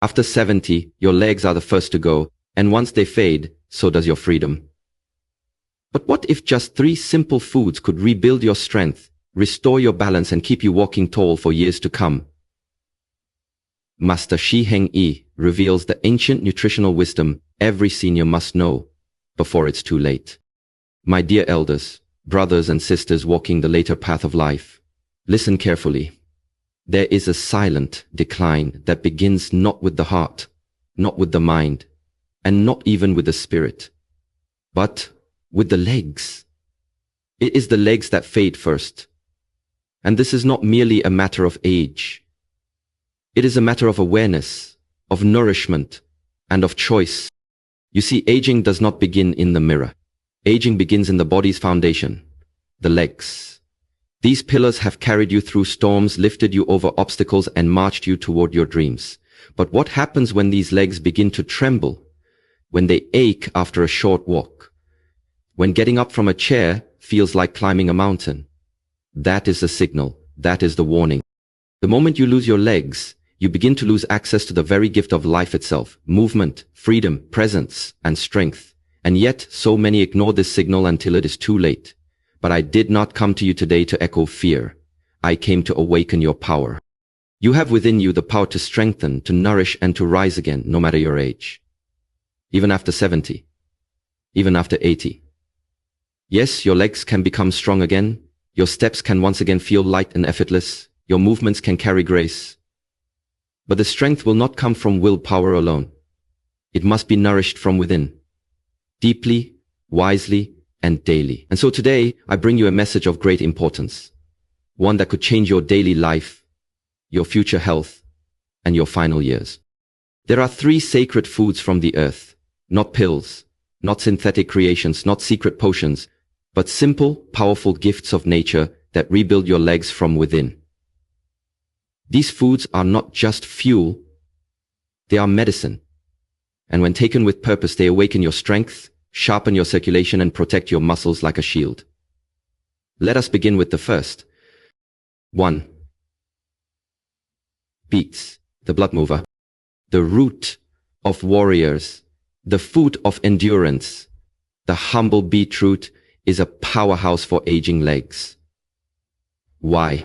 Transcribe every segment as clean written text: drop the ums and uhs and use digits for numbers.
After 70, your legs are the first to go, and once they fade, so does your freedom. But what if just 3 simple foods could rebuild your strength, restore your balance, and keep you walking tall for years to come? Master Shi Heng Yi reveals the ancient nutritional wisdom every senior must know before it's too late. My dear elders, brothers and sisters walking the later path of life, listen carefully. There is a silent decline that begins not with the heart, not with the mind, and not even with the spirit, but with the legs. It is the legs that fade first. And this is not merely a matter of age. It is a matter of awareness, of nourishment, and of choice. You see, aging does not begin in the mirror. Aging begins in the body's foundation, the legs. These pillars have carried you through storms, lifted you over obstacles, and marched you toward your dreams. But what happens when these legs begin to tremble? When they ache after a short walk? When getting up from a chair feels like climbing a mountain? That is the signal. That is the warning. The moment you lose your legs, you begin to lose access to the very gift of life itself, movement, freedom, presence, and strength. And yet, so many ignore this signal until it is too late. But I did not come to you today to echo fear. I came to awaken your power. You have within you the power to strengthen, to nourish, and to rise again, no matter your age. Even after 70. Even after 80. Yes, your legs can become strong again. Your steps can once again feel light and effortless. Your movements can carry grace. But the strength will not come from willpower alone. It must be nourished from within. Deeply, wisely, and daily. And so today, I bring you a message of great importance. One that could change your daily life, your future health, and your final years. There are 3 sacred foods from the earth. Not pills, not synthetic creations, not secret potions, but simple, powerful gifts of nature that rebuild your legs from within. These foods are not just fuel, they are medicine. And when taken with purpose, they awaken your strength, sharpen your circulation, and protect your muscles like a shield. Let us begin with the first. 1. Beets, the blood mover, the root of warriors, the food of endurance. The humble beetroot is a powerhouse for aging legs. Why?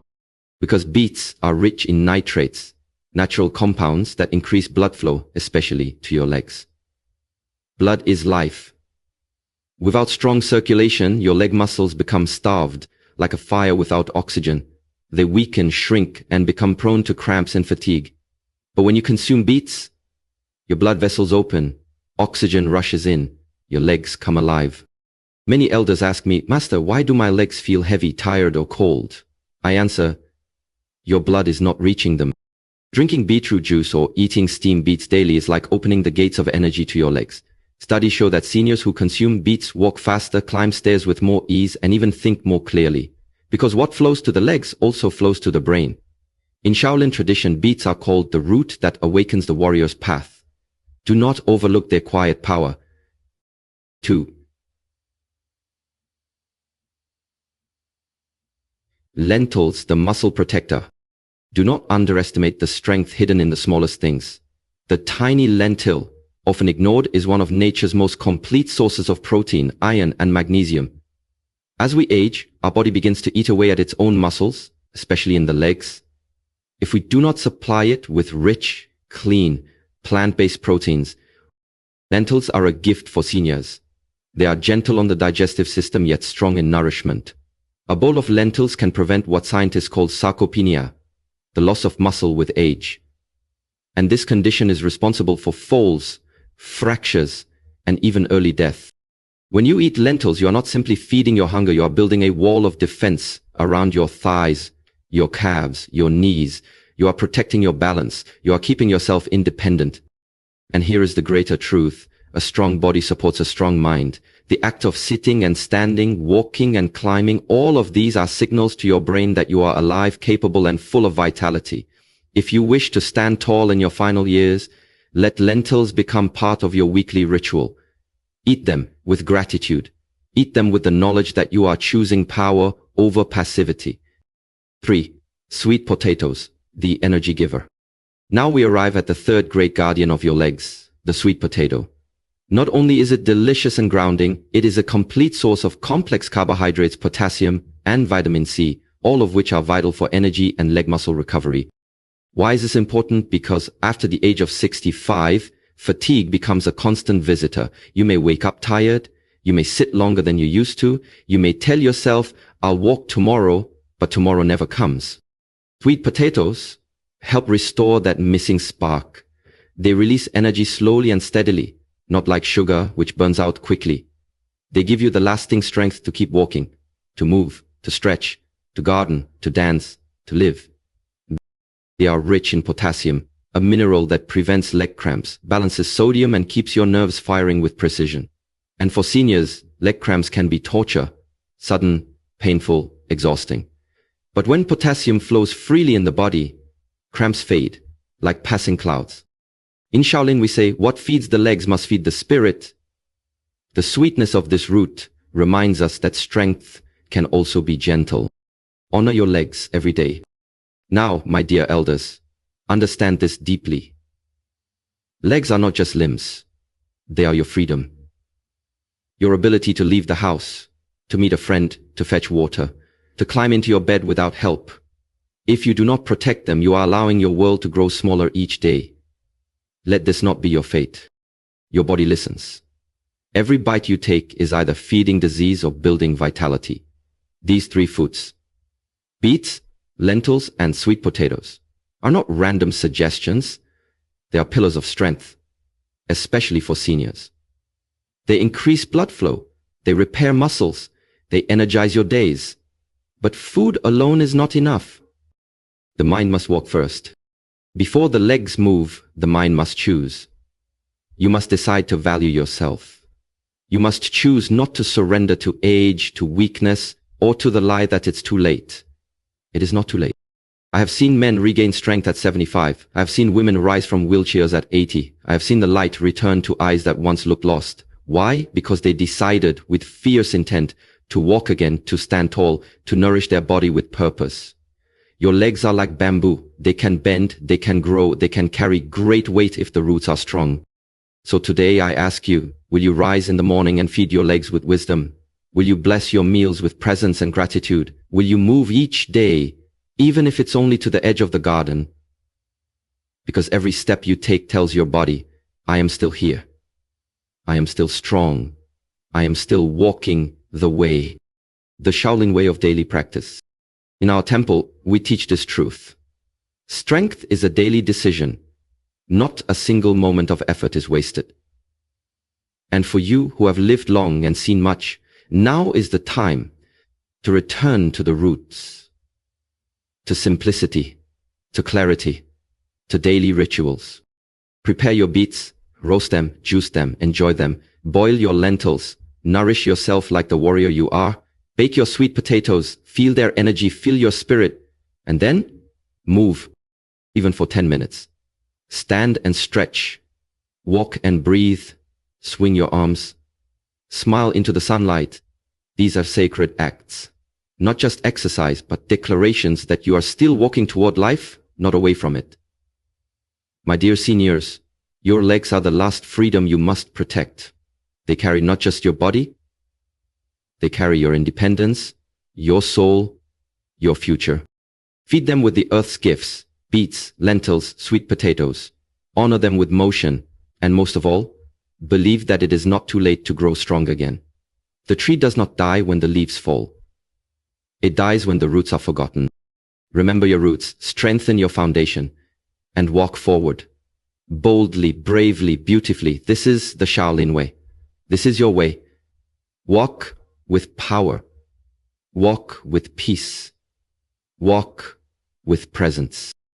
Because beets are rich in nitrates, natural compounds that increase blood flow, especially to your legs. Blood is life. Without strong circulation, your leg muscles become starved, like a fire without oxygen. They weaken, shrink, and become prone to cramps and fatigue. But when you consume beets, your blood vessels open, oxygen rushes in, your legs come alive. Many elders ask me, Master, why do my legs feel heavy, tired, or cold? I answer, your blood is not reaching them. Drinking beetroot juice or eating steamed beets daily is like opening the gates of energy to your legs. Studies show that seniors who consume beets walk faster, climb stairs with more ease, and even think more clearly. Because what flows to the legs also flows to the brain. In Shaolin tradition, beets are called the root that awakens the warrior's path. Do not overlook their quiet power. 2. Lentils, the muscle protector. Do not underestimate the strength hidden in the smallest things. The tiny lentil, often ignored, is one of nature's most complete sources of protein, iron, and magnesium. As we age, our body begins to eat away at its own muscles, especially in the legs. If we do not supply it with rich, clean, plant-based proteins, lentils are a gift for seniors. They are gentle on the digestive system yet strong in nourishment. A bowl of lentils can prevent what scientists call sarcopenia, the loss of muscle with age. And this condition is responsible for falls, fractures, and even early death. When you eat lentils, you are not simply feeding your hunger, you are building a wall of defense around your thighs, your calves, your knees. You are protecting your balance. You are keeping yourself independent. And here is the greater truth. A strong body supports a strong mind. The act of sitting and standing, walking and climbing, all of these are signals to your brain that you are alive, capable, and full of vitality. If you wish to stand tall in your final years, let lentils become part of your weekly ritual. Eat them with gratitude. Eat them with the knowledge that you are choosing power over passivity. 3. Sweet potatoes, the energy giver. Now we arrive at the third great guardian of your legs, the sweet potato. Not only is it delicious and grounding, it is a complete source of complex carbohydrates, potassium, and vitamin C, all of which are vital for energy and leg muscle recovery. Why is this important? Because after the age of 65, fatigue becomes a constant visitor. You may wake up tired, you may sit longer than you used to, you may tell yourself, I'll walk tomorrow, but tomorrow never comes. Sweet potatoes help restore that missing spark. They release energy slowly and steadily, not like sugar, which burns out quickly. They give you the lasting strength to keep walking, to move, to stretch, to garden, to dance, to live. They are rich in potassium, a mineral that prevents leg cramps, balances sodium, and keeps your nerves firing with precision. And for seniors, leg cramps can be torture, sudden, painful, exhausting. But when potassium flows freely in the body, cramps fade, like passing clouds. In Shaolin we say, what feeds the legs must feed the spirit. The sweetness of this root reminds us that strength can also be gentle. Honor your legs every day. Now, my dear elders, understand this deeply. Legs are not just limbs. They are your freedom. Your ability to leave the house, to meet a friend, to fetch water, to climb into your bed without help. If you do not protect them, you are allowing your world to grow smaller each day. Let this not be your fate. Your body listens. Every bite you take is either feeding disease or building vitality. These three foods, beets, lentils, and sweet potatoes, are not random suggestions. They are pillars of strength, especially for seniors. They increase blood flow. They repair muscles. They energize your days. But food alone is not enough. The mind must walk first. Before the legs move, the mind must choose. You must decide to value yourself. You must choose not to surrender to age, to weakness, or to the lie that it's too late. It is not too late. I have seen men regain strength at 75. I have seen women rise from wheelchairs at 80. I have seen the light return to eyes that once looked lost. Why? Because they decided with fierce intent to walk again, to stand tall, to nourish their body with purpose. Your legs are like bamboo. They can bend, they can grow, they can carry great weight if the roots are strong. So today I ask you, will you rise in the morning and feed your legs with wisdom? Will you bless your meals with presence and gratitude? Will you move each day, even if it's only to the edge of the garden? Because every step you take tells your body, I am still here. I am still strong. I am still walking the way. The Shaolin way of daily practice. In our temple, we teach this truth. Strength is a daily decision. Not a single moment of effort is wasted. And for you who have lived long and seen much, now is the time to return to the roots, to simplicity, to clarity, to daily rituals. Prepare your beets, roast them, juice them, enjoy them, boil your lentils, nourish yourself like the warrior you are, bake your sweet potatoes, feel their energy, feel your spirit, and then move, even for 10 minutes. Stand and stretch, walk and breathe, swing your arms, smile into the sunlight. These are sacred acts, not just exercise, but declarations that you are still walking toward life, not away from it. My dear seniors, your legs are the last freedom you must protect. They carry not just your body, they carry your independence, your soul, your future. Feed them with the earth's gifts, beets, lentils, sweet potatoes. Honor them with motion, and most of all, believe that it is not too late to grow strong again. The tree does not die when the leaves fall. It dies when the roots are forgotten. Remember your roots, strengthen your foundation, and walk forward. Boldly, bravely, beautifully. This is the Shaolin way. This is your way. Walk with power. Walk with peace. Walk with presence.